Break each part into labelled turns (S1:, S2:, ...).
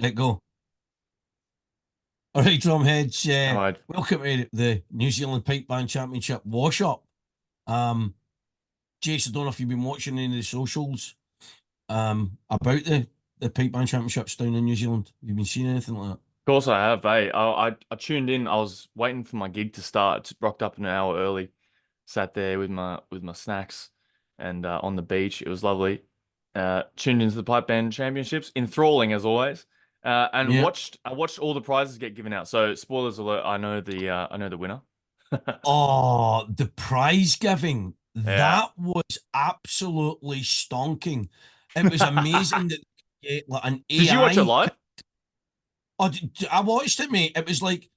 S1: Let go. All right, drumheads.
S2: All right.
S1: Welcome to the New Zealand Pipe Band Championship wash-up. Um, Jace, I don't know if you've been watching any of the socials about the Pipe Band Championships down in New Zealand. Have you been seeing anything like that?
S2: Of course I have. I tuned in. I was waiting for my gig to start. Rocked up an hour early. Sat there with my snacks and on the beach. It was lovely. Tuned into the pipe band championships, enthralling as always. And
S1: Yeah.
S2: I watched all the prizes get given out. So spoilers alert. I know the winner.
S1: Oh, the prize giving.
S2: Yeah.
S1: That was absolutely stonking. It was amazing that like an
S2: Did you watch it
S1: AI.
S2: live?
S1: Oh, I watched it, mate. It was like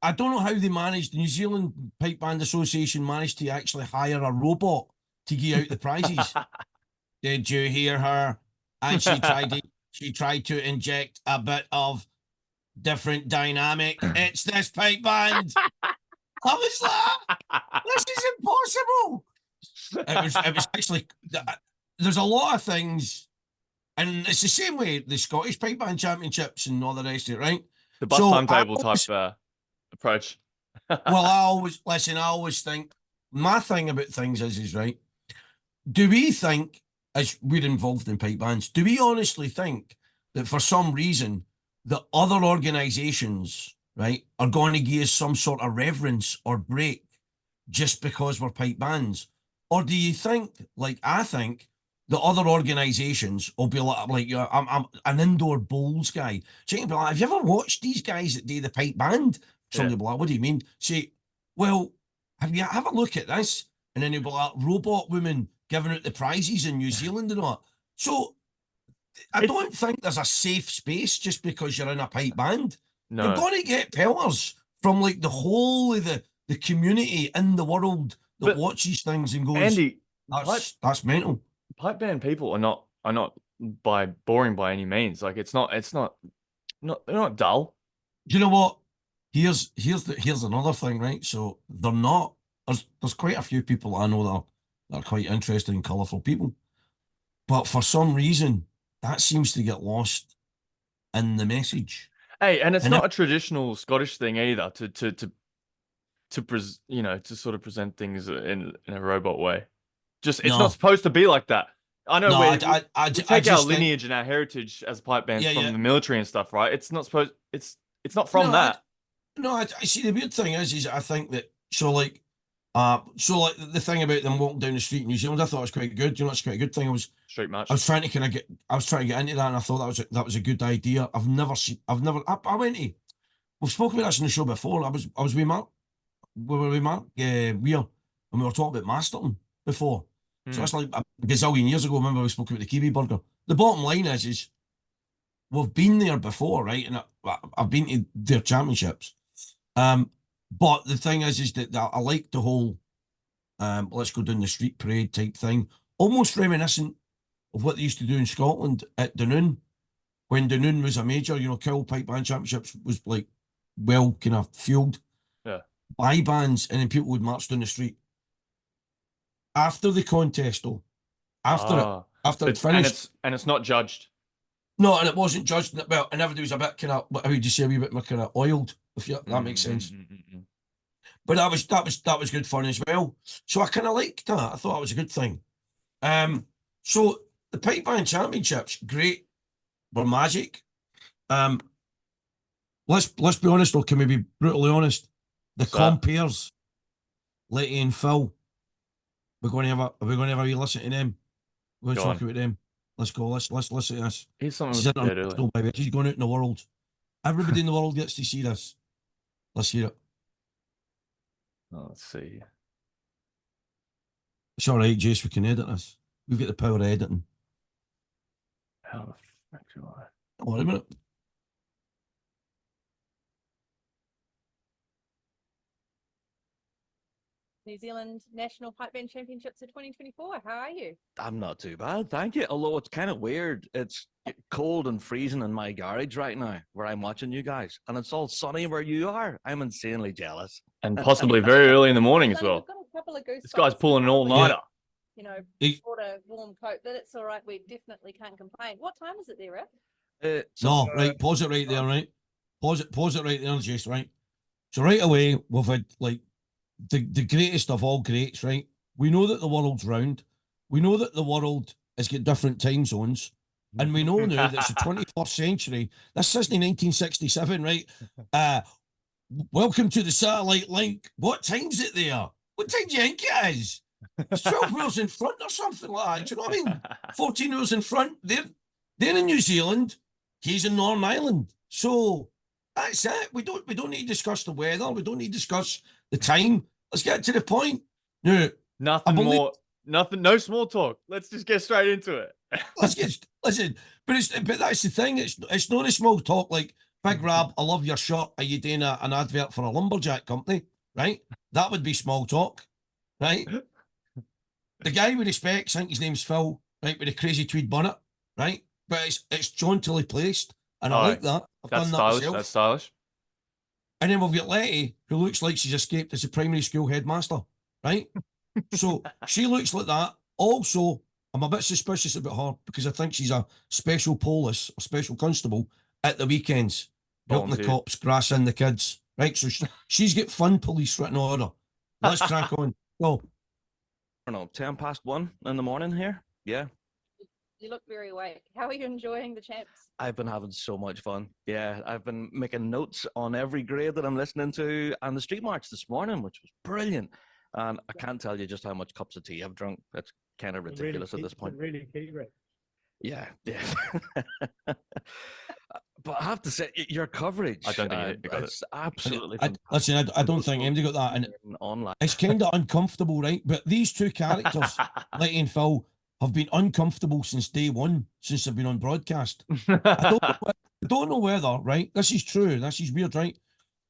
S1: I don't know how they managed. The New Zealand Pipe Band Association managed to actually hire a robot to give out the prizes. Did you hear her? And she tried to inject a bit of different dynamic. It's this pipe band. I was like, this is impossible. It was actually there's a lot of things, and it's the same way the Scottish Pipe Band Championships and all the rest of it, right?
S2: The bus
S1: So I
S2: timetable type
S1: always
S2: approach.
S1: well, I always listen, I always think my thing about things is right. Do we think, as we're involved in pipe bands, do we honestly think that for some reason the other organisations, right, are going to give us some sort of reverence or break just because we're pipe bands? Or do you think, like I think, the other organisations will be like you know, I'm an indoor bowls guy. So you can be like, have you ever watched these guys that do the pipe band?
S2: Yeah.
S1: Somebody will be like, what do you mean? Say, well, have a look at this? And then you'll be like, robot woman giving out the prizes in New Zealand and all that. So I
S2: It's
S1: don't think there's a safe space just because you're in a pipe band. You're
S2: no.
S1: going to get pelters from like the whole of the community in the world that
S2: But
S1: watches things and goes,
S2: Andy, pipe
S1: that's mental.
S2: pipe band people are not by boring by any means. Like it's not they're not dull.
S1: Do you know what? Here's another thing, right? So they're not. There's quite a few people I know that are quite interesting and colourful people, but for some reason that seems to get lost in the message.
S2: Hey, and it's
S1: And if
S2: not a traditional Scottish thing either to sort of present things in a robot way. Just it's not
S1: no,
S2: supposed to be like that. I know
S1: no,
S2: we we, we
S1: I
S2: take our
S1: just think
S2: lineage and our heritage as pipe bands
S1: yeah,
S2: from
S1: yeah.
S2: the military and stuff, right? It's not supposed it's not
S1: No,
S2: from that.
S1: I see the weird thing is I think that so like the thing about them walking down the street in New Zealand, I thought was quite good. You know, it's quite a good thing.
S2: Street
S1: I
S2: march.
S1: was trying to kind of get, I was trying to get into that, and I thought that was a good idea. I've never, I went to, we've spoken about this in the show before. I was with Mark, we were with Mark Weir, and we were talking about Masterton before. So
S2: Hmm.
S1: that's like a gazillion years ago. Remember we spoke about the Kiwi burger. The bottom line is we've been there before, right? And I've been to their championships. Um, but the thing is that I like the whole let's go down the street parade type thing, almost reminiscent of what they used to do in Scotland at Dunoon when Dunoon was a major. You know, Cowl Pipe Band Championships was like well kind of fueled
S2: Yeah.
S1: by bands, and then people would march down the street after the contest, though. After it,
S2: Ah.
S1: after it
S2: But and
S1: finished.
S2: it's not judged.
S1: No, and it wasn't judged. Well, and everybody was a bit kind of, how would you say, a wee bit more kind of oiled, if that makes sense.
S2: Mm.
S1: But that was good fun as well. So I kind of liked that. I thought that was a good thing. So the Pipe Band Championships, great, were magic. Um, let's be honest though. Can we be brutally honest? The
S2: What's that?
S1: compares, Letty and Phil. We're going to have a wee listen to them. We're going to
S2: Go
S1: talk
S2: on.
S1: about them. Let's go. Let's listen to this.
S2: Here's something I
S1: This
S2: was
S1: is
S2: prepared earlier.
S1: international, baby. She's going out in the world. Everybody in the world gets to see this. Let's hear it.
S2: Oh, let's see.
S1: It's all right, Jace. We can edit this. We've got the power of editing.
S2: How the frick do I?
S1: Hold on a minute.
S3: New Zealand National Pipe Band Championships of 2024. How are you?
S4: I'm not too bad, thank you. Although it's kind of weird. It's cold and freezing in my garage right now where I'm watching you guys. And it's all sunny where you are. I'm insanely jealous.
S2: And possibly very early in the morning as
S3: Sonny,
S2: well.
S3: we've got a couple of goose
S2: This guy's
S3: spots.
S2: pulling an all-nighter.
S3: You know,
S1: He-
S3: brought a warm coat, but it's all right. We definitely can't complain. What time is it there, Rip?
S1: No, right. Pause it right there, right? Pause it right there, Jace, right? So right away, we've had like the greatest of all greats, right? We know that the world's round. We know that the world has got different time zones. And we know now that it's the 21st century. This isn't 1967, right? Welcome to the satellite link. What time's it there? What time do you think it is? It's 12 hours in front or something like that. Do you know what I mean? 14 hours in front. They're in New Zealand. He's in Northern Ireland. So that's it. We don't need to discuss the weather. We don't need to discuss the time. Let's get to the point. No,
S2: no small talk. Let's just get straight into it.
S1: listen. But that's the thing. It's not a small talk. Like, Big Rab, I love your shirt. Are you doing an advert for a lumberjack company? Right? That would be small talk. Right? The guy with the specs, I think his name's Phil, right, with the crazy tweed bonnet, right? But it's jauntily placed, and I like that. I've done that
S2: stylish.
S1: myself.
S2: That's stylish.
S1: And then we've got Letty, who looks like she's escaped as a primary school headmaster, right? So she looks like that. Also, I'm a bit suspicious about her because I think she's a special police, a special constable at the weekends, helping the cops grass in the kids, right? So she's got fun police written on her. Let's crack on. Go.
S4: I don't know, 10 past 1 in the morning here. Yeah.
S3: You look very awake. How are you enjoying the champs?
S4: I've been having so much fun. Yeah, I've been making notes on every grade that I'm listening to, and the street march this morning, which was brilliant. And I can't tell you just how much cups of tea I've drunk. That's kind of ridiculous at this point.
S5: Really key, Rick.
S4: Yeah. But I have to say, your coverage,
S2: I don't think you got
S4: it's absolutely
S1: Listen, I don't think anybody got that. And
S4: online.
S1: it's kind of uncomfortable, right? But these two characters, Letty and Phil, have been uncomfortable since day one, since they've been on broadcast. I don't know whether, right? This is true. This is weird, right?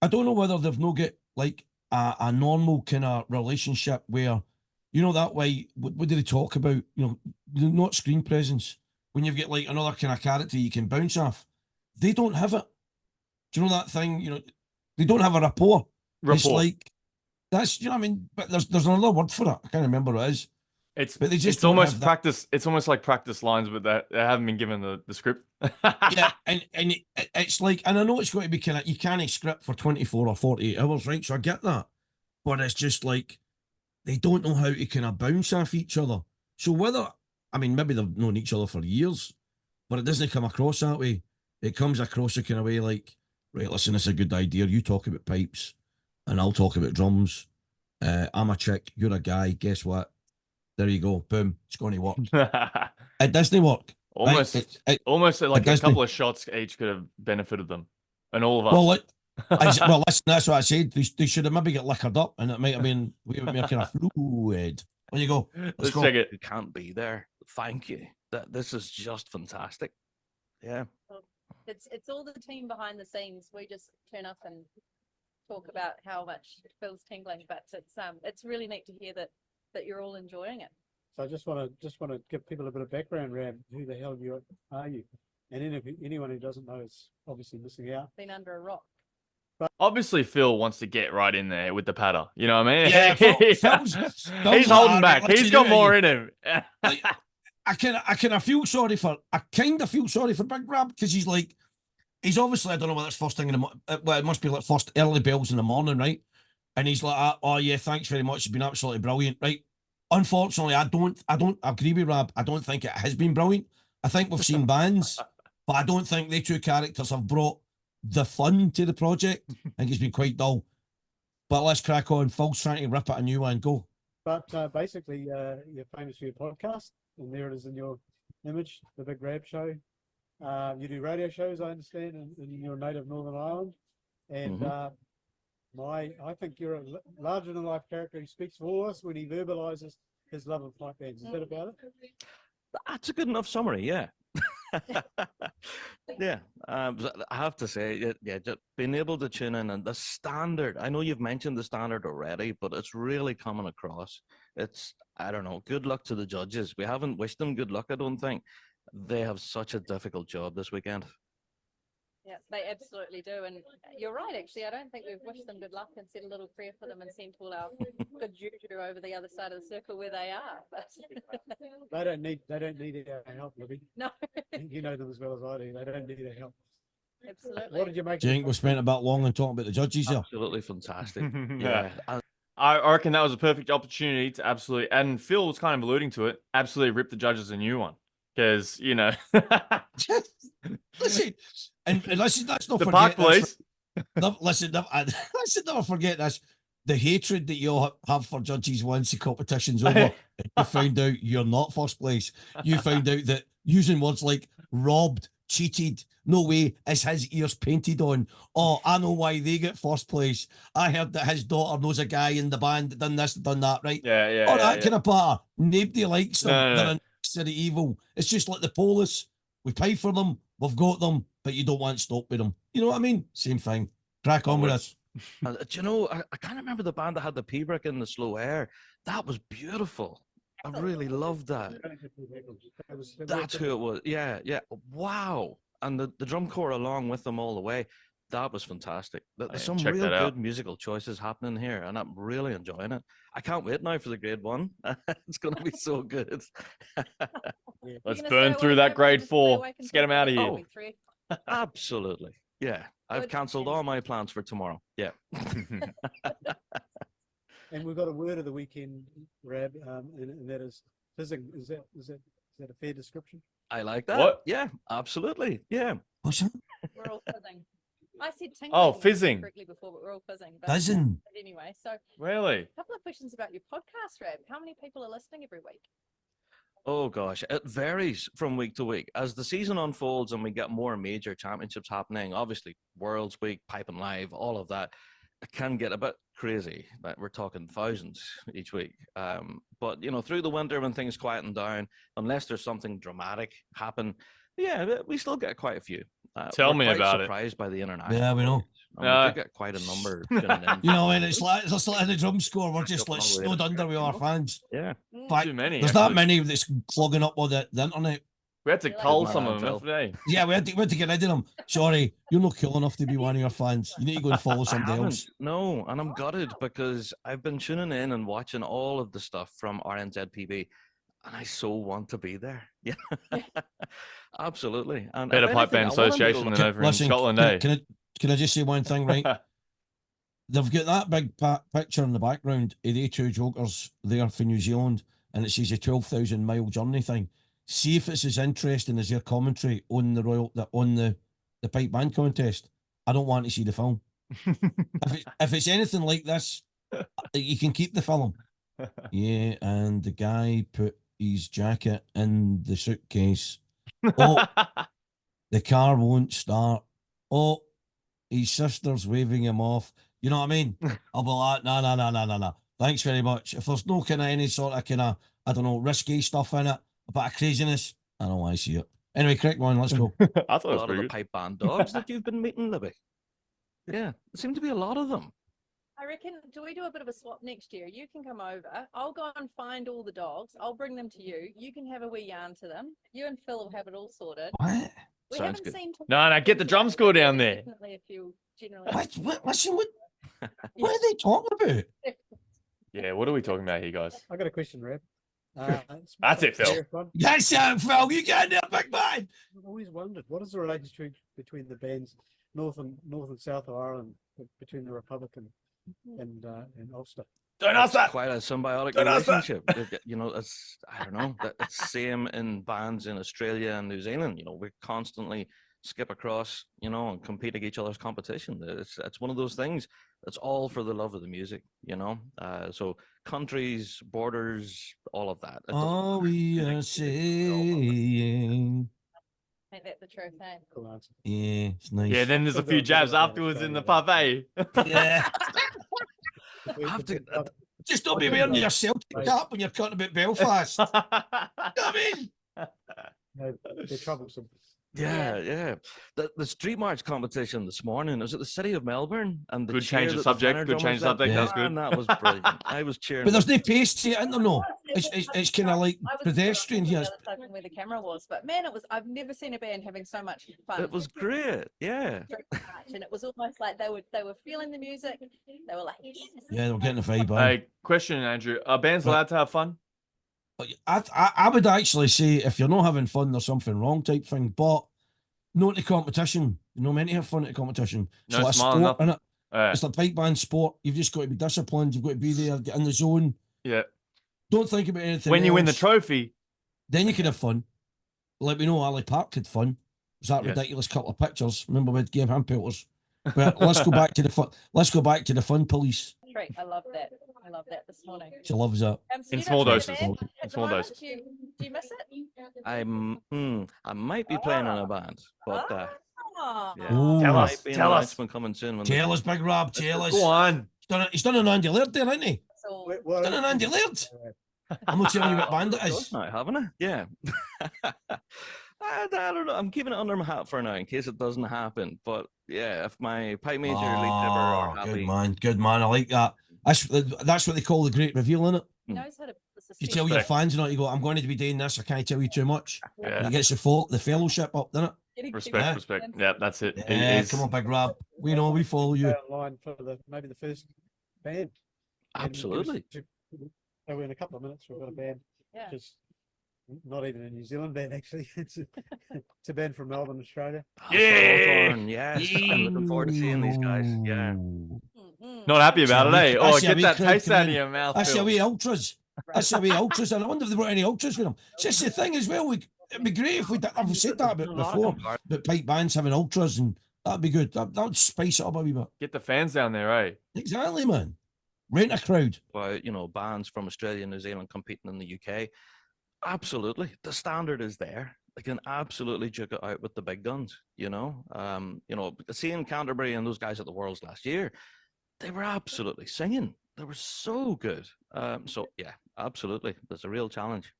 S1: I don't know whether they've not got like a normal kind of relationship where, you know, that way, what do they talk about? You know, not screen presence. When you've got like another kind of character you can bounce off. They don't have it. Do you know that thing? You know, they don't have a rapport. It's like, that's, you know what I mean? But there's another word for it. I can't remember what it is.
S2: It's almost practice. It's almost like practice lines, but they haven't been given the script.
S1: Yeah, and it's like, and I know it's going to be kind of, you can't script for 24 or 48 hours, right? So I get that. But it's just like, they don't know how to kind of bounce off each other. So whether, I mean, maybe they've known each other for years, but it doesn't come across that way. It comes across a kind of way like, right, listen, it's a good idea. You talk about pipes and I'll talk about drums. I'm a chick, you're a guy. Guess what? There you go. Boom. It's going to work. It doesn't work.
S2: Almost,
S1: right?
S2: Almost like a couple of shots each could have benefited them. And all of us.
S1: Well, listen, that's what I said. They should have maybe got liquored up and it might have been making a fluid. There you go.
S2: Let's go. Check it.
S4: You can't be there. Thank you. This is just fantastic. Yeah.
S3: It's all the team behind the scenes. We just turn up and talk about how much it feels tingling, but it's really neat to hear that you're all enjoying it.
S5: So I just want to give people a bit of background around who the hell are you, and then if anyone who doesn't know is obviously missing out.
S3: Been under a rock.
S2: But obviously, Phil wants to get right in there with the patter. You know what I mean?
S1: Yeah,
S2: Phil's holding back. He's got more in him.
S1: Like, I kind of feel sorry for Big Rab because he's obviously, I don't know whether it's first thing in the morning. Well, it must be like first early bells in the morning, right? And he's like, oh yeah, thanks very much. It's been absolutely brilliant, right? Unfortunately, I don't agree with Rab. I don't think it has been brilliant. I think we've seen bands, but I don't think they two characters have brought the fun to the project. I think it's been quite dull. But let's crack on. Phil's trying to rip at a new one. Go.
S5: But basically, you're famous for your podcast, and there it is in your image, the Big Rab Show. You do radio shows, I understand, in your native Northern Ireland. And I think you're a larger-than-life character. He speaks for us when he verbalises his love of pipe bands. Is that about it?
S4: That's a good enough summary, yeah. Yeah, I have to say, yeah, just being able to tune in and the standard. I know you've mentioned the standard already, but it's really coming across. I don't know, good luck to the judges. We haven't wished them good luck, I don't think. They have such a difficult job this weekend.
S3: Yeah, they absolutely do. And you're right, actually. I don't think we've wished them good luck and said a little prayer for them and sent all our good juju over the other side of the circle where they are. But
S5: They don't need our help, Libby.
S3: no,
S5: You know them as well as I do. They don't need our help.
S3: absolutely.
S5: What did you make?
S1: Do you think we spent about long and talking about the judges here?
S4: Absolutely fantastic.
S2: Yeah.
S4: Yeah.
S2: I reckon that was a perfect opportunity to absolutely, and Phil was kind of alluding to it, absolutely rip the judges a new one. Because, you know,
S1: Listen, and listen, let's not
S2: the
S1: forget
S2: Park
S1: this.
S2: Police.
S1: Listen, never forget this. The hatred that you have for judges once the competition's over, and you found out you're not first place. You found out that using words like robbed, cheated, no way, is his ears painted on. Oh, I know why they get first place. I heard that his daughter knows a guy in the band that done this, done that, right?
S2: Yeah, yeah.
S1: All
S2: yeah,
S1: that
S2: yeah.
S1: kind of patter. Nobody likes them.
S2: No, no,
S1: They're
S2: no.
S1: a necessary evil. It's just like the police. We pay for them, we've got them, but you don't want to stop with them. You know what I mean? Same thing. Crack on with us.
S4: Do you know, I can't remember the band that had the P-brick in the slow air. That was beautiful. I really loved that. That's who it was. Yeah, yeah. Wow. And the drum corps along with them all the way. That was fantastic. There's some
S2: check
S4: real
S2: that out.
S4: good musical choices happening here, and I'm really enjoying it. I can't wait now for the grade 1. It's going to be so good.
S2: Let's
S3: gonna
S2: burn
S3: stay
S2: through
S3: awake,
S2: that
S3: Robert,
S2: grade
S3: just stay
S2: 4.
S3: awake
S2: Let's get him
S3: until
S2: out of here.
S3: grade three?
S4: Absolutely. Yeah. I've
S3: Good,
S4: cancelled
S3: yeah.
S4: all my plans for tomorrow. Yeah.
S5: And we've got a word of the weekend, Rab, and that is fizzing. Is that a fair description?
S4: I like that.
S2: What?
S4: Yeah, absolutely. Yeah.
S1: What's that?
S3: We're all fizzing. I said tingling.
S2: Oh, fizzing.
S3: Correctly before, but we're all fizzing. But
S1: Fizzing.
S3: anyway, so
S2: Really?
S3: a couple of questions about your podcast, Rab. How many people are listening every week?
S4: Oh gosh, it varies from week to week. As the season unfolds and we get more major championships happening, obviously Worlds Week, Pipe and Live, all of that, it can get a bit crazy. Like we're talking thousands each week. But you know, through the winter when things quieten down, unless there's something dramatic happen, yeah, we still get quite a few.
S2: Tell
S4: we're
S2: me
S4: quite
S2: about it.
S4: surprised by the international.
S1: Yeah, we know.
S4: And we do get quite a number. tuning in.
S1: You know, and it's like in the drum score, we're just like
S4: Couple of
S1: snowed
S4: latest
S1: under with our
S4: you know?
S1: fans.
S4: Yeah.
S1: In fact,
S2: Too many.
S1: there's
S2: actually.
S1: that many that's clogging up all the internet.
S2: We had to
S3: You're like,
S2: cull
S3: "Good
S2: some
S4: man,
S2: of them
S4: Phil."
S2: today.
S1: Yeah, we had to get rid of them. Sorry, you're not cool enough to be one of your fans. You need to go and follow
S4: I
S1: somebody
S4: haven't.
S1: else.
S4: No, and I'm gutted because I've been tuning in and watching all of the stuff from RNZPB, and I so want to be there. Yeah, absolutely. And
S2: Better
S4: if
S2: pipe
S4: anything,
S2: band
S4: I want 'em to go
S2: association than over in
S1: Listen,
S2: Scotland, eh?
S1: can I just say one thing, right? They've got that big picture in the background of the two jokers there for New Zealand, and it says a 12,000-mile journey thing. See if it's as interesting as their commentary on the pipe band contest. I don't want to see the film. If it's anything like this, you can keep the film. Yeah, and the guy put his jacket in the suitcase. Oh, the car won't start. Oh, his sister's waving him off. You know what I mean? I'll be like, no. Thanks very much. If there's no kind of any sort of kind of, I don't know, risky stuff in it, a bit of craziness, I don't want to see it. Anyway, correct one, let's go.
S2: I thought it
S4: a
S2: was
S4: lot of
S2: pretty
S4: the
S2: good.
S4: pipe band dogs that you've been meeting, Libby. Yeah, there seem to be a lot of them.
S3: I reckon, do we do a bit of a swap next year? You can come over. I'll go and find all the dogs. I'll bring them to you. You can have a wee yarn to them. You and Phil will have it all sorted.
S1: What?
S3: We
S4: Sounds
S3: haven't
S4: good.
S3: seen.
S2: No, get the drum score down there.
S3: Definitely a few generally.
S1: Listen, what are they talking about?
S2: Yeah, what are we talking about here, guys?
S5: I got a question, Rab.
S2: That's it, Phil.
S1: Yes, Phil, you get in there, big man.
S5: I've always wondered what is the relationship between the bands North and South of Ireland, between the Republic and Ulster.
S2: Don't ask that.
S4: Quite a symbiotic
S2: Don't ask that.
S4: relationship. You know, it's I don't know. It's same in bands in Australia and New Zealand. You know, we constantly skip across, you know, and compete against each other's competition. It's one of those things. It's all for the love of the music, you know. So countries, borders, all of that.
S1: All we are saying.
S3: Ain't that the truth, eh?
S5: Cool answer.
S1: Yeah, it's nice.
S2: Yeah, then there's a
S5: Still
S2: few
S5: got a bit of
S2: jabs
S5: that
S2: afterwards in the
S5: Australia
S2: pub, eh?
S1: Yeah.
S4: have to-
S1: Just don't be wearing your Celtic cap when you're cutting about Belfast. You know what I mean?
S5: No, they're troublesome.
S4: Yeah. The street march competition this morning was at the city of Melbourne, and the
S2: Good change
S4: cheer
S2: of
S4: that the
S2: subject,
S4: tenor
S2: good
S4: drummer
S2: change of
S4: said,
S2: subject,
S1: that
S2: was good.
S4: Man, that was brilliant. I was cheering.
S1: But there's no pace to it, I don't know. it's kind of like
S3: I was
S1: pedestrian
S3: on the
S1: here.
S3: other side from where the camera was, but man, I've never seen a band having so much fun.
S4: It was great. Yeah.
S3: And it was almost like they were feeling the music. They were like, yes.
S1: Yeah, they're getting the vibe on.
S2: Hey, question, Andrew. Are bands
S1: Right.
S2: allowed to have fun?
S1: I would actually say if you're not having fun, there's something wrong type thing. But no to competition. You're not meant to have fun at competition. It's
S2: No
S1: like a
S2: smile,
S1: sport,
S2: nothing.
S1: innit? It's like pipe band sport. You've just got to be disciplined. You've got to be there, get in the zone.
S2: Yeah.
S1: Don't think about anything
S2: When you win the
S1: else.
S2: trophy,
S1: Then you can have fun. Like we know Ali Park had fun. It was that
S2: Yes.
S1: ridiculous couple of pictures. Remember we gave hand pelters. But let's go back to the fun. Let's go back to the fun police.
S3: Great. I love that. I love that this morning.
S1: She loves that.
S3: So
S2: In
S3: you
S2: small
S3: don't play
S2: doses.
S3: a band
S2: In
S3: at the
S2: small
S3: moment?
S2: doses.
S3: Do you miss it?
S4: I might be playing in a band, but
S3: Ah.
S4: yeah.
S1: Ooh.
S2: Tell
S4: Might
S2: us,
S4: be an
S2: tell us.
S4: announcement coming soon. When
S1: Tell us, Big Rob.
S4: Let's
S1: Tell us.
S2: Go on.
S1: He's done an Andy Laird there, hasn't he?
S3: So
S1: He's done an Andy Laird. I'm not telling you what band it is.
S4: now, haven't I? Yeah. I don't know. I'm keeping it under my hat for now in case it doesn't happen. But yeah, if my pipe major lead driver are
S1: Oh,
S4: happy,
S1: good man. I like that. That's what they call the great reveal, innit?
S3: he knows how to.
S1: You tell your fans not, you go, I'm going to be doing this, I can't tell you too much.
S2: Yeah.
S1: And it gets the fellowship up, doesn't it?
S2: Respect. Yeah, that's it. It
S1: Yeah,
S2: is.
S1: come on, Big Rob. We know, we follow you.
S5: Online for maybe the first band. And
S4: absolutely.
S5: So in a couple of minutes we've got a band,
S3: Yeah.
S5: which is not even a New Zealand band actually. It's a band from Melbourne, Australia.
S2: Yeah.
S4: Hawthorne, yes. I'm looking forward to seeing these guys. Yeah.
S3: Mm-hmm.
S2: Not happy about it, eh?
S1: I
S2: Oh,
S1: see a
S2: get
S1: wee
S2: that
S1: crowd
S2: taste
S1: coming
S2: out of
S1: in.
S2: your mouth.
S1: I see
S2: Phil.
S1: wee ultras. I see wee ultras, and I wonder if they brought any ultras with them. It's just the thing as well. It'd be great if I've said that
S4: There's a
S1: about
S4: lot of
S1: before,
S4: compar-
S1: but pipe bands having ultras, and that'd be good. That would spice it up a wee bit.
S2: Get the fans down there, eh?
S1: Exactly, man. Rent a crowd.
S4: About bands from Australia and New Zealand competing in the UK. Absolutely, the standard is there. They can absolutely duke it out with the big guns. Seeing Canterbury and those guys at the Worlds last year, they were absolutely singing. They were so good. So yeah, absolutely, there's a real challenge.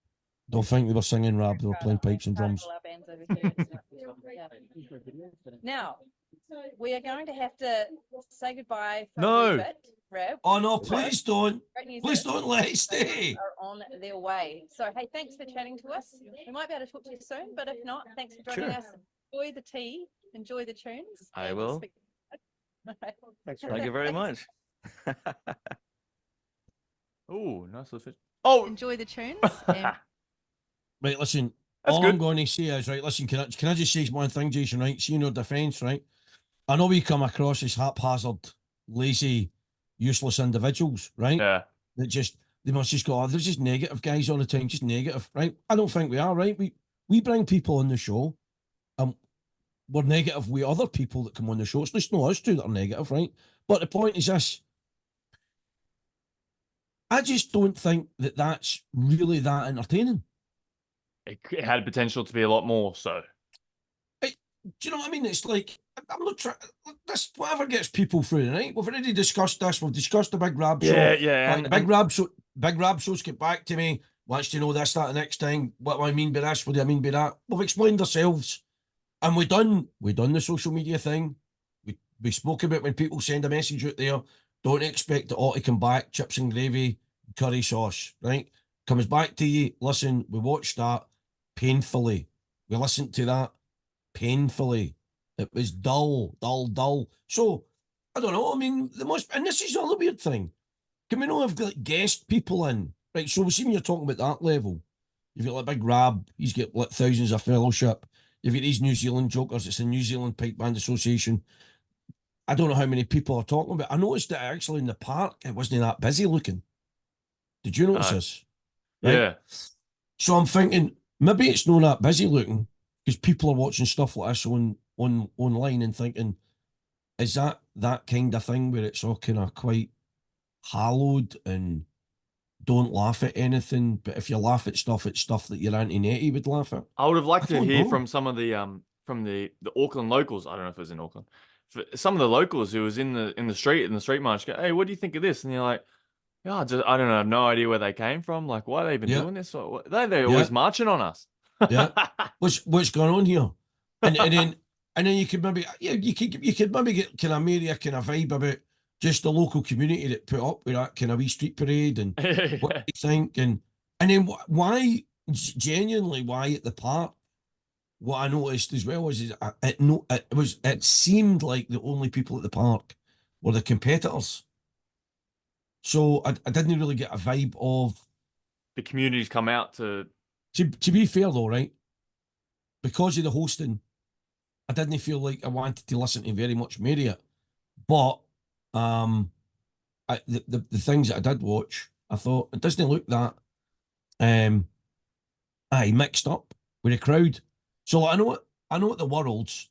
S1: Don't think they were singing, Rob. They were playing pipes and
S3: Proud of
S1: drums.
S3: all our bands over here. Yeah. Now, we are going to have to say goodbye for a
S2: No.
S3: wee bit, Rab.
S1: Oh no, please don't.
S3: Great news
S1: Please
S3: is
S1: don't let it
S3: they
S1: stay.
S3: are on their way. So, hey, thanks for chatting to us. We might be able to talk to you soon, but if not, thanks for joining
S4: Sure.
S3: us. Enjoy the tea, enjoy the tunes.
S4: I
S3: and we'll
S4: will.
S3: speak-
S5: Thanks,
S4: Thank you very
S3: Thanks.
S4: much.
S2: Ooh, nice little fish. Oh,
S3: Enjoy the tunes. And
S1: Right, listen.
S2: That's
S1: all
S2: good.
S1: I'm going to say is, right, listen, can I just say one thing, Jason, right? See, in your defence, right? I know we come across as haphazard, lazy, useless individuals, right?
S2: yeah.
S1: They must just go, oh, there's just negative guys all the time, just negative, right? I don't think we are, right? We bring people on the show, and we're negative with other people that come on the show. It's just not us two that are negative, right? But the point is this. I just don't think that that's really that entertaining.
S2: It had potential to be a lot more so.
S1: Do you know what I mean? It's like, I'm not trying, this, whatever gets people through, right? We've already discussed this. We've discussed the Big Rab show.
S2: Yeah.
S1: Right, Big Rab shows get back to me, wants to know this, that, the next time. What do I mean by this? What do I mean by that? We've explained ourselves. And we done the social media thing. We spoke about when people send a message out there, don't expect it all to come back, chips and gravy, curry sauce, right? Comes back to you, listen, we watched that painfully. We listened to that painfully. It was dull. So, I don't know, I mean, and this is the other weird thing. Can we not have got guest people in? Right, so we see when you're talking about that level. You've got like Big Rab, he's got like thousands of fellowship. You've got these New Zealand jokers, it's the New Zealand Pipe Band Association. I don't know how many people are talking about. I noticed that actually in the park, it wasn't that busy looking. Did you notice this? Right?
S2: Yeah.
S1: So I'm thinking, maybe it's not that busy looking because people are watching stuff like this online and thinking, is that kind of thing where it's all kind of quite hallowed and don't laugh at anything, but if you laugh at stuff, it's stuff that your Auntie Nettie would laugh at.
S2: I would have liked
S1: I
S2: to
S1: don't
S2: hear
S1: know.
S2: from some of the Auckland locals. I don't know if it was in Auckland. Some of the locals who was in the street march go, hey, what do you think of this? And you're like, yeah, I don't know, I have no idea where they came from. Like, why are they even
S1: Yeah.
S2: doing this? Or they're always marching on us.
S1: Yeah. What's going on here? And then you could maybe you could maybe get kind of maybe a kind of vibe about just the local community that put up with that kind of wee street parade and what
S2: Yeah.
S1: you think. And And then why, genuinely, why at the park? What I noticed as well is it seemed like the only people at the park were the competitors. So I didn't really get a vibe of.
S2: The community's come out to.
S1: To be fair though, right? Because of the hosting, I didn't feel like I wanted to listen to very much media. But the things that I did watch, I thought it doesn't look that mixed up with the crowd. So like, I know at the Worlds,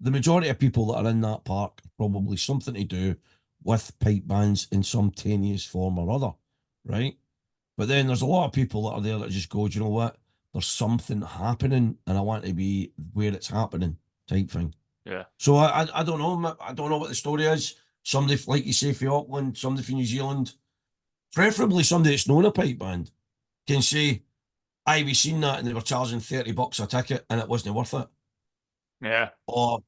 S1: the majority of people that are in that park probably something to do with pipe bands in some tenuous form or other, right? But then there's a lot of people that are there that just go, do you know what? There's something happening, and I want to be where it's happening, type thing.
S2: Yeah.
S1: So I don't know. I don't know what the story is. Somebody, like you say, from Auckland, somebody from New Zealand, preferably somebody that's known a pipe band, can say, "Aye, we seen that, and they were charging $30 a ticket, and it wasn't worth it."
S2: Yeah.
S1: Or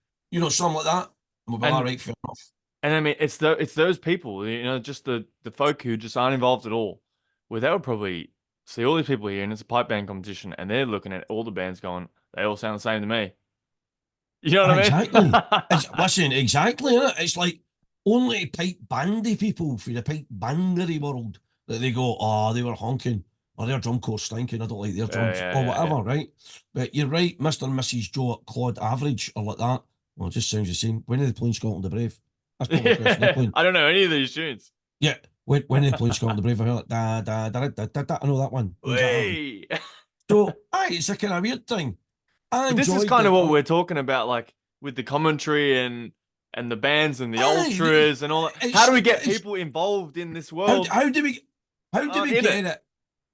S1: something like that. And we'll be all right, fair enough.
S2: And I mean, it's those people, you know, just the folk who just aren't involved at all. Where they would probably see all these people here, and it's a pipe band competition, and they're looking at all the bands going, they all sound the same to me. You know what
S1: Exactly.
S2: I mean?
S1: Listen, exactly. Innit? It's like only pipe bandy people for the pipe bandery world that they go, oh, they were honking, or their drum corps stinking, I don't like their drums, or whatever, right? But you're right, Mr. and Mrs. Joe at Claude Average, or like that. Well, it just sounds the same. When are they playing Scotland the Brave? That's probably the question they're playing.
S2: I don't know any of these tunes.
S1: Yeah, when are they playing Scotland the Brave? I hear like, da, da, da, da, da, da. I know that one. When's that happening?
S2: Whey!
S1: So, it's a kind of weird thing.
S2: But this is kind of what we're talking about, like with the commentary and the bands and the ultras and all that. How do we get people involved in this world?
S1: How do we get it?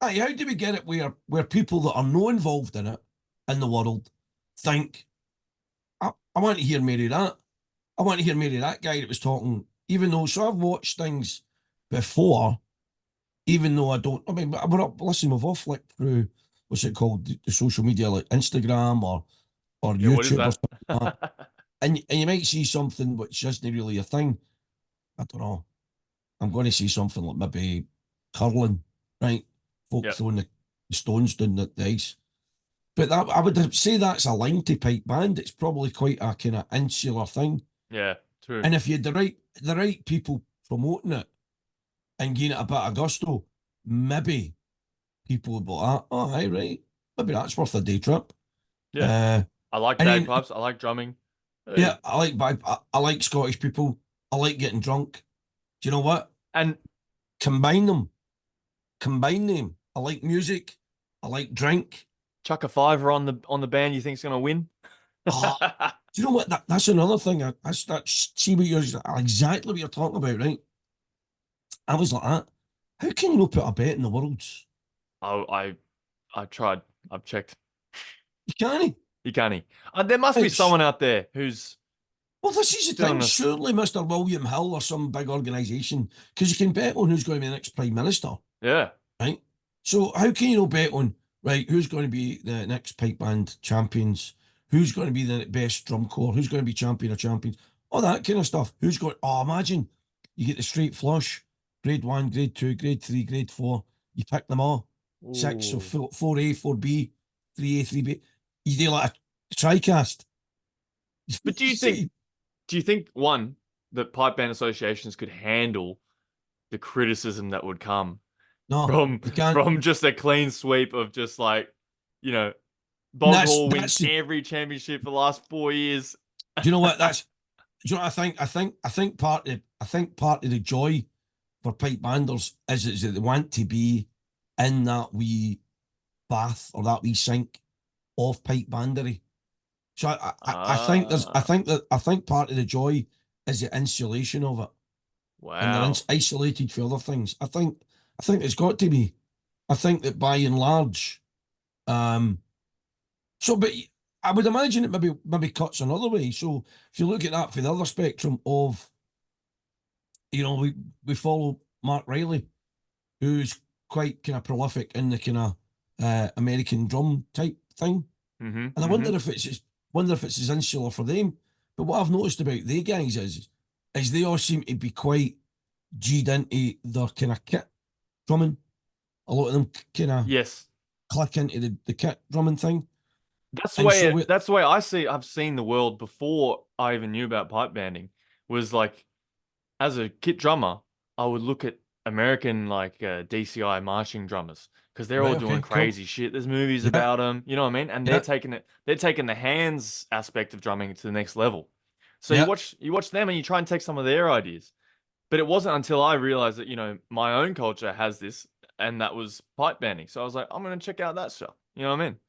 S1: Aye, how do we get it where people that are no involved in it in the world think, I want to hear Mary that. I want to hear Mary that guy that was talking, even though, so I've watched things before, even though I don't, I mean, listen, we've all flicked through, what's it called, the social media like Instagram or YouTube or something like that. And you might see something which isn't really a thing. I don't know. I'm going to see something like maybe curling, right? Folk throwing the stones down the ice. But that, I would say that's a line to pipe band. It's probably quite a kind of insular thing.
S2: Yeah, true.
S1: And if you had the right people promoting it and giving it a bit of gusto, maybe people would be like, oh, hi, right. Maybe that's worth a day trip.
S2: Yeah. I like bagpipes. I like drumming.
S1: Yeah, I like I like Scottish people. I like getting drunk. Do you know what?
S2: And
S1: combine them. I like music. I like drink.
S2: Chuck a $5 on the band you think's gonna win.
S1: Do you know what? That's another thing. I see what you're exactly what you're talking about, right? I was like that. How can you not put a bet in the Worlds?
S2: Oh, I tried. I've checked.
S1: You can't.
S2: You can't. There must be someone out there who's.
S1: Well, this is the thing. Surely Mr. William Hill or some big organisation, because you can bet on who's going to be the next Prime Minister.
S2: Yeah.
S1: Right? So how can you not bet on, right, who's going to be the next pipe band champions? Who's going to be the best drum corps? Who's going to be champion of champions? All that kind of stuff. Who's going, imagine you get the straight flush, grade 1, grade 2, grade 3, grade 4. You pick them all. Ooh. 6, so 4A, 4B, 3A, 3B. You do like a TriCast.
S2: But do you think one, that pipe band associations could handle the criticism that would come from just a clean sweep of just like, you know, Bog Hall wins every championship for the last 4 years?
S1: Do you know what? Do you know what I think part of the joy for pipe banders is that they want to be in that wee bath or that wee sink of pipe bandery. So I think part of the joy is the insulation of it.
S2: Wow.
S1: And they're isolated for other things. I think it's got to be. I think that by and large, but I would imagine it maybe cuts another way. So if you look at that for the other spectrum of, you know, we follow Mark Riley, who's quite kind of prolific in the kind of American drum type thing.
S2: Mm-hmm,
S1: and I wonder if it's as insular for them. But what I've noticed about they guys is they all seem to be quite G'd into their kind of kit drumming. A lot of them kind of
S2: Yes.
S1: click into the kit drumming thing.
S2: That's
S1: And so
S2: the way I've seen the world before I even knew about pipe banding. Was like, as a kit drummer, I would look at American like DCI marching drummers because they're all
S1: Right,
S2: doing
S1: okay, cool.
S2: crazy shit. There's movies
S1: Yeah.
S2: about them, you know what I mean? And
S1: Yeah.
S2: they're taking the hands aspect of drumming to the next level. So
S1: Yeah.
S2: you watch them and you try and take some of their ideas. But it wasn't until I realized that, you know, my own culture has this, and that was pipe banding. So I was like, I'm gonna check out that stuff. You know what I mean?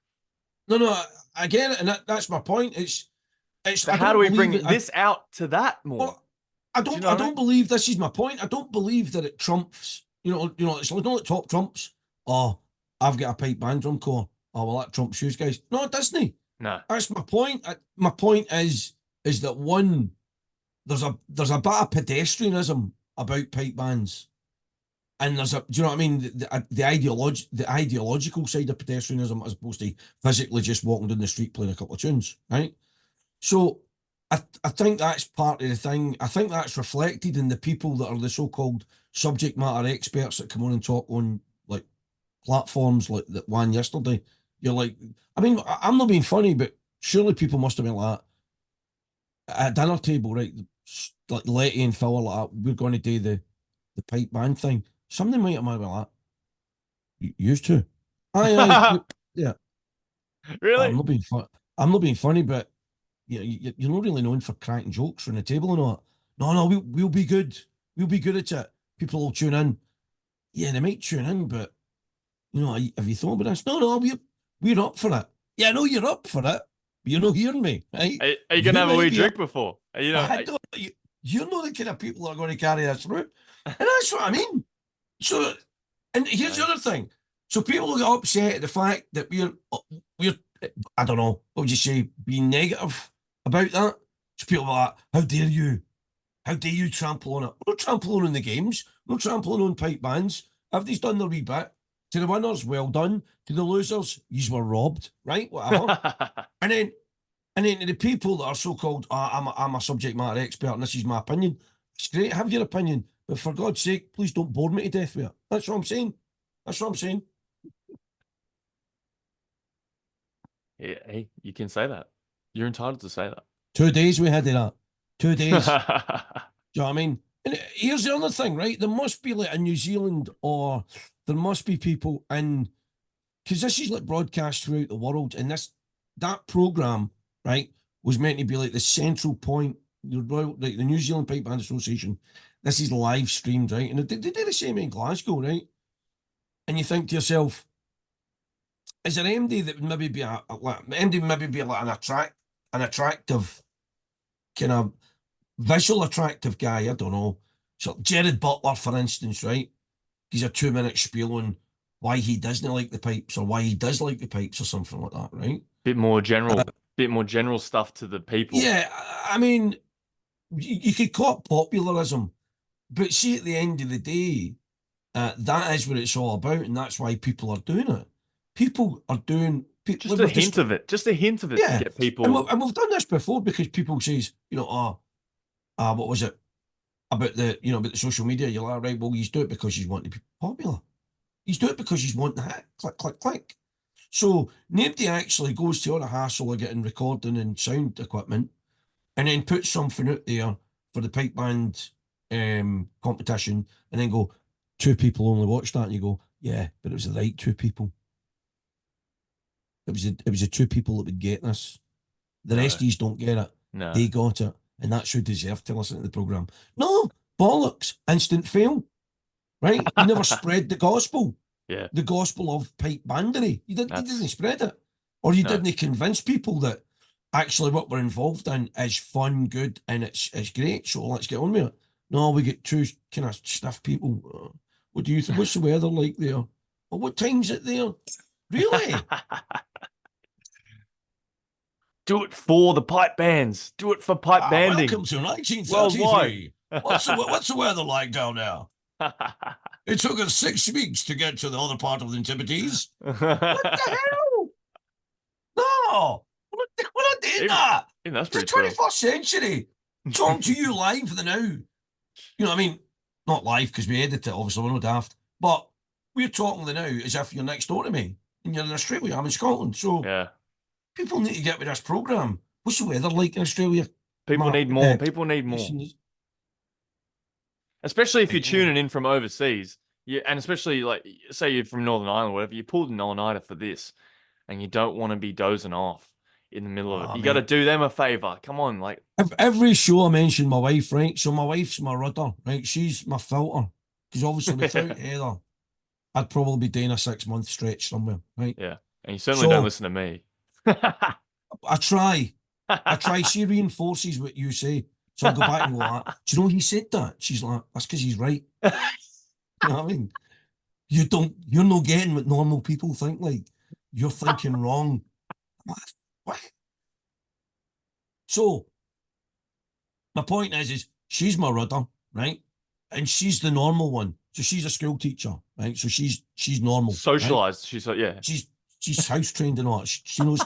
S1: No, I get it, and that's my point. It's
S2: So
S1: I
S2: how
S1: don't
S2: do we
S1: believe
S2: bring
S1: it.
S2: this out to that more?
S1: Well, I
S2: Do you
S1: don't
S2: know
S1: I
S2: what I
S1: don't
S2: mean?
S1: believe this is my point. I don't believe that it trumps. It's like not top trumps. Oh, I've got a pipe band drum corps. Oh well, that trumps you guys. No, it doesn't.
S2: No.
S1: That's my point. My point is that one, there's a bit of pedestrianism about pipe bands, and do you know what I mean? The ideological side of pedestrianism as opposed to physically just walking down the street playing a couple of tunes, right? So I think that's part of the thing. I think that's reflected in the people that are the so-called subject matter experts that come on and talk on like platforms like that one yesterday. You're like, I mean, I'm not being funny, but surely people must have been like at a dinner table, right? Like Letty and Phil are like, we're going to do the pipe band thing. Somebody might have been like, used to. Aye, yeah.
S2: Really?
S1: I'm not being funny, but you're not really known for cracking jokes on the table and all that. No, we'll be good. We'll be good at it. People will tune in. Yeah, they might tune in, but have you thought about this? No, we're up for it. Yeah, I know you're up for it, but you're not hearing me, right?
S2: Are you gonna have a wee
S1: be
S2: drink
S1: up-
S2: before?
S1: I don't. You're not the kind of people that are going to carry this through, and that's what I mean. So, and here's the other thing. So people will get upset at the fact that we're I don't know, what would you say, being negative about that. So people are like, how dare you? How dare you trample on it? We're not trampling on the games. We're not trampling on pipe bands. Everybody's done their wee bit. To the winners, well done. To the losers, yous were robbed, right? Whatever. and then to the people that are so-called, I'm a subject matter expert and this is my opinion. It's great, have your opinion. But for God's sake, please don't bore me to death with it. That's what I'm saying. That's what I'm saying.
S2: Yeah, hey, you can say that. You're entitled to say that.
S1: 2 days we had of that. 2 days. Do you know what I mean? And here's the other thing, right? There must be like in New Zealand, or there must be people in, because this is like broadcast throughout the world, and that program, right, was meant to be like the central point. Like the New Zealand Pipe Band Association, this is live streamed, right? And they do the same in Glasgow, right? And you think to yourself, is there MD that would maybe be MD would maybe be like an attractive kind of visual attractive guy? I don't know. So Jared Butler, for instance, right? He's a 2-minute spiel on why he doesn't like the pipes or why he does like the pipes or something like that, right?
S2: Bit more general stuff to the people.
S1: Yeah, I mean, you could call it popularism, but see, at the end of the day, that is what it's all about, and that's why people are doing it. People are doing
S2: just a hint of it, to get people.
S1: And we've done this before because people says, what was it about about the social media? You're like, right, well, you do it because you want to be popular. You do it because you want the hit, click, click, click. So nobody actually goes to all the hassle of getting recording and sound equipment and then put something out there for the pipe band competition and then go, 2 people only watched that, and you go, yeah, but it was the right 2 people. It was the 2 people that would get this. The rest of these don't get it.
S2: No.
S1: They got it, and that's who deserved to listen to the programme. No, bollocks, instant fail. Right? You never spread the gospel.
S2: Yeah.
S1: The gospel of pipe bandery. You didn't spread it. Or you didn't convince people that actually what we're involved in is fun, good, and it's great. So let's get on with it. No, we get 2 kind of stiff people. What do you think? What's the weather like there? Well, what time's it there? Really?
S2: Do it for the pipe bands. Do it for pipe banding.
S1: Welcome to 1933. What's the weather like down there? It took us 6 weeks to get to the other part of the Antipodes. What the hell? No, we're not doing that.
S2: That's
S1: it's the
S2: pretty
S1: 21st century. Talking to you live for the now. You know what I mean? Not live because we edit it, obviously, we're not daft. But we're talking now as if you're next door to me and you're in Australia. I'm in Scotland. So
S2: Yeah.
S1: people need to get with this programme. What's the weather like in Australia?
S2: People need more. People need more. Especially if you're tuning in from overseas. Yeah, and especially like say you're from Northern Ireland or whatever, you pulled an all-nighter for this and you don't want to be dozing off in the middle of it. You got to do them a favor. Come on, like
S1: every show I mention my wife, right? So my wife's my rudder, right? She's my filter. Because obviously without Heather, I'd probably be doing a 6-month stretch somewhere, right?
S2: Yeah. And you certainly don't listen to me.
S1: I try. She reinforces what you say. So I'll go back and go, do you know he said that? She's like, that's because he's right. You know what I mean? You're not getting what normal people think like. You're thinking wrong. What? So, my point is she's my rudder, right? And she's the normal one. So she's a school teacher, right? So she's normal.
S2: Socialized.
S1: Right?
S2: Yeah.
S1: She's house trained and all that. She knows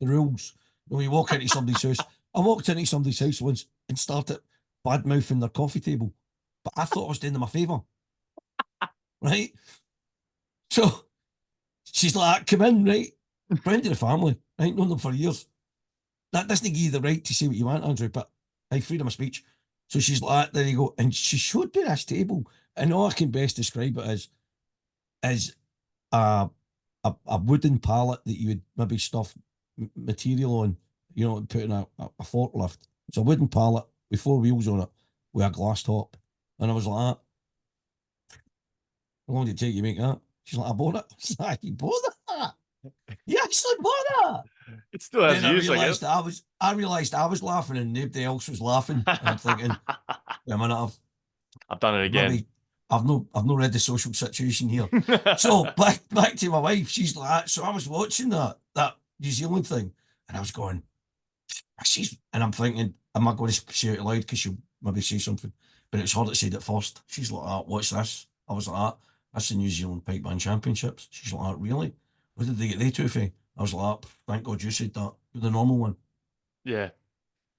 S1: the rules. When you walk into somebody's house, I walked into somebody's house once and started bad mouthing their coffee table, but I thought I was doing them a favour, right? So she's like, come in, right? Friend of the family, right? Known them for years. That doesn't give you the right to say what you want, Andrew, but I freedom of speech. So she's like, there you go. And she showed me this table. And all I can best describe it as a wooden pallet that you would maybe stuff material on, you know, and put in a forklift. It's a wooden pallet with 4 wheels on it with a glass top. And I was like, how long did it take you to make that? She's like, I bought it. I was like, you bought that? You actually bought that?
S2: It still has
S1: Then
S2: use,
S1: I realised I was laughing and nobody else was laughing. And I'm thinking, wait a minute,
S2: I've done it again.
S1: Maybe I've not read the social situation here. So back to my wife, she's like, so I was watching that New Zealand thing, and I was going, and I'm thinking, am I going to say it loud because she'll maybe say something? But it was her that said it first. She's like, what's this? I was like, that's the New Zealand Pipe Band Championships. She's like, really? Where did they get they two for? I was like, thank God you said that. You're the normal one.
S2: Yeah.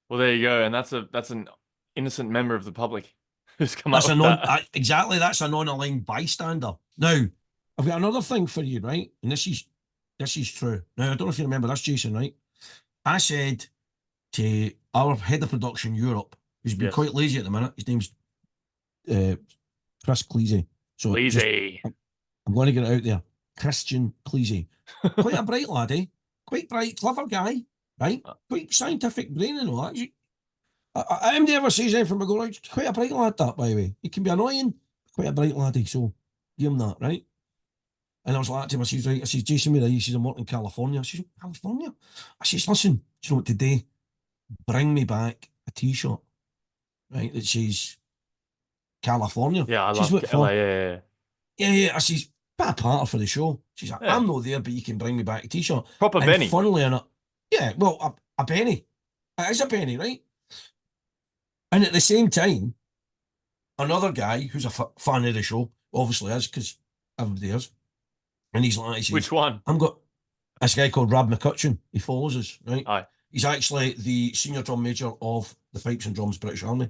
S2: Well, there you go. And that's an innocent member of the public who's come up with that.
S1: Exactly, that's a non-aligned bystander. Now, I've got another thing for you, right? And this is true. Now, I don't know if you remember this, Jason, right? I said to our head of production Europe, who's been quite lazy at the minute, his name's Chris Cleese. So
S2: Cleese.
S1: I'm going to get it out there. Christian Cleese. Quite a bright laddie. Quite bright, clever guy, right? Quite scientific brain and all that. Anybody ever says anything from go, quite a bright lad, that, by the way. He can be annoying, quite a bright laddie, so give him that, right? And I was like to him, I says, right, I says, Jason, where are you? He says, I'm working in California. I says, California? I says, listen, do you know what, today, bring me back a t-shirt, right, that says California.
S2: Yeah, I love LA, yeah.
S1: I says, bit of partner for the show. She's like, I'm not there, but you can bring me back a t-shirt.
S2: Proper
S1: and
S2: Benny.
S1: Funnily enough, a penny. It is a penny, right? And at the same time, another guy who's a fan of the show, obviously is, because everybody is. And he's like,
S2: which one?
S1: This guy called Rab McCutcheon. He follows us, right?
S2: Aye.
S1: He's actually the senior drum major of the Pipes and Drums British Army.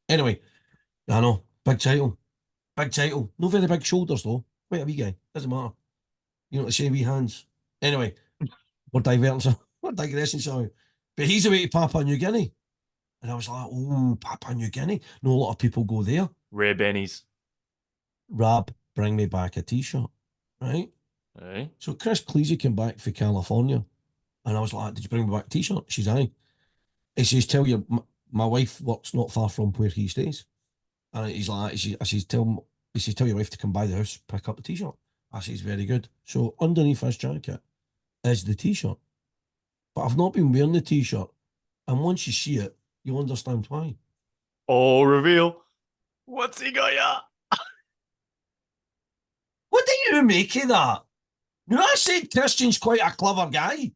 S1: Anyway, I know, big title. No very big shoulders though. Quite a wee guy. Doesn't matter. You know, the same wee hands. Anyway, we're digressing, sorry. But he's away to Papua New Guinea. And I was like, oh, Papua New Guinea. No, a lot of people go there.
S2: Rare bennies.
S1: Rab, bring me back a t-shirt, right?
S2: Hey.
S1: So Chris Cleese came back for California. And I was like, did you bring me back a t-shirt? She's aye. He says, tell your, my wife works not far from where he stays. And he's like, I says, tell your wife to come by the house, pick up the t-shirt. I says, very good. So underneath his jacket is the t-shirt. But I've not been wearing the t-shirt. And once you see it, you'll understand why.
S2: Oh, reveal. What's he got ya?
S1: What do you make of that? Now, I said Christian's quite a clever guy.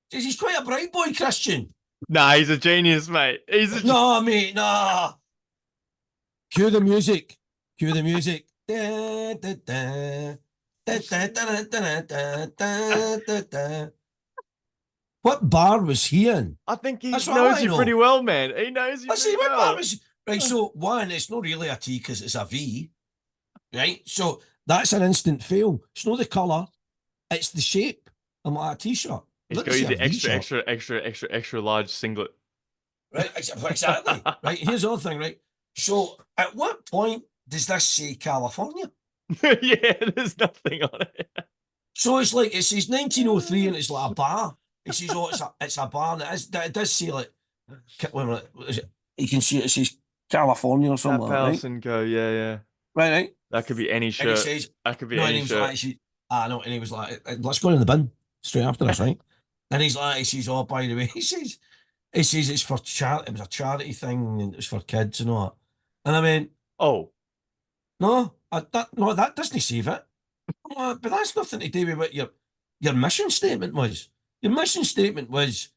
S1: He's quite a bright boy, Christian.
S2: Nah, he's a genius, mate.
S1: No, mate, nah. Cue the music. Da, da, da. Da, da, da, da, da, da, da, da. What bar was he in?
S2: I think he knows you pretty well, man. He knows you pretty well.
S1: Right, so one, it's not really a T because it's a V, right? So That's an instant fail. It's not the colour, it's the shape. I'm like, a t-shirt.
S2: He's
S1: Look
S2: got you
S1: at
S2: the extra large singlet.
S1: Right, exactly. Right, here's the other thing, right? So, at what point does this say California?
S2: Yeah, there's nothing on it.
S1: So it's like it says 1903 and it's like a bar. It says, oh, it's a bar, and it does say like, wait a minute, what is it? You can see it says California or something
S2: Tap
S1: like that,
S2: house
S1: right?
S2: and go, yeah.
S1: Right.
S2: That could be any
S1: And he
S2: shirt.
S1: says,
S2: That could be
S1: no, and
S2: any
S1: he was
S2: shirt.
S1: like, no, and he was like, let's go in the bin straight after this, right? And he's like, he says, oh, by the way, he says it's for charity. It was a charity thing, and it was for kids and all that. And I mean,
S2: Oh,
S1: no, that doesn't save it. I'm like, but that's nothing to do with what your mission statement was. Your mission statement was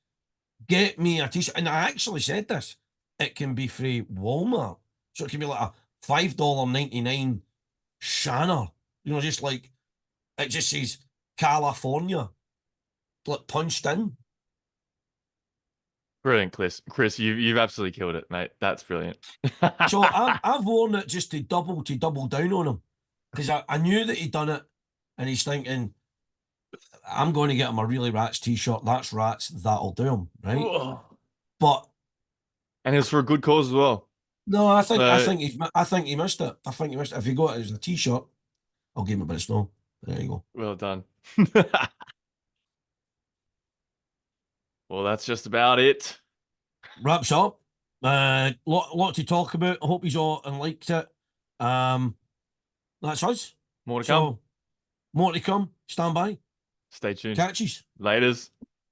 S1: get me a t-shirt, and I actually said this. It can be free Walmart, so it can be like a $5.99 shanner. You know, just like it just says California, like punched in.
S2: brilliant, Chris, you've absolutely killed it, mate. That's brilliant.
S1: So I've worn it just to double down on him, because I knew that he'd done it, and he's thinking, I'm going to get him a really rats t-shirt. That's rats. That'll do him, right?
S2: Whoa.
S1: But
S2: And it's for a good cause as well.
S1: no, I think he missed it. I think he missed it. If he got it as a t-shirt, I'll give him a bit of snow. There you go.
S2: Well done. Well, that's just about it.
S1: Wraps up. Lot to talk about. I hope he's all and liked it. That's us.
S2: More to come.
S1: So, more to come. Stand by.
S2: Stay tuned.
S1: Catches.
S2: Laters.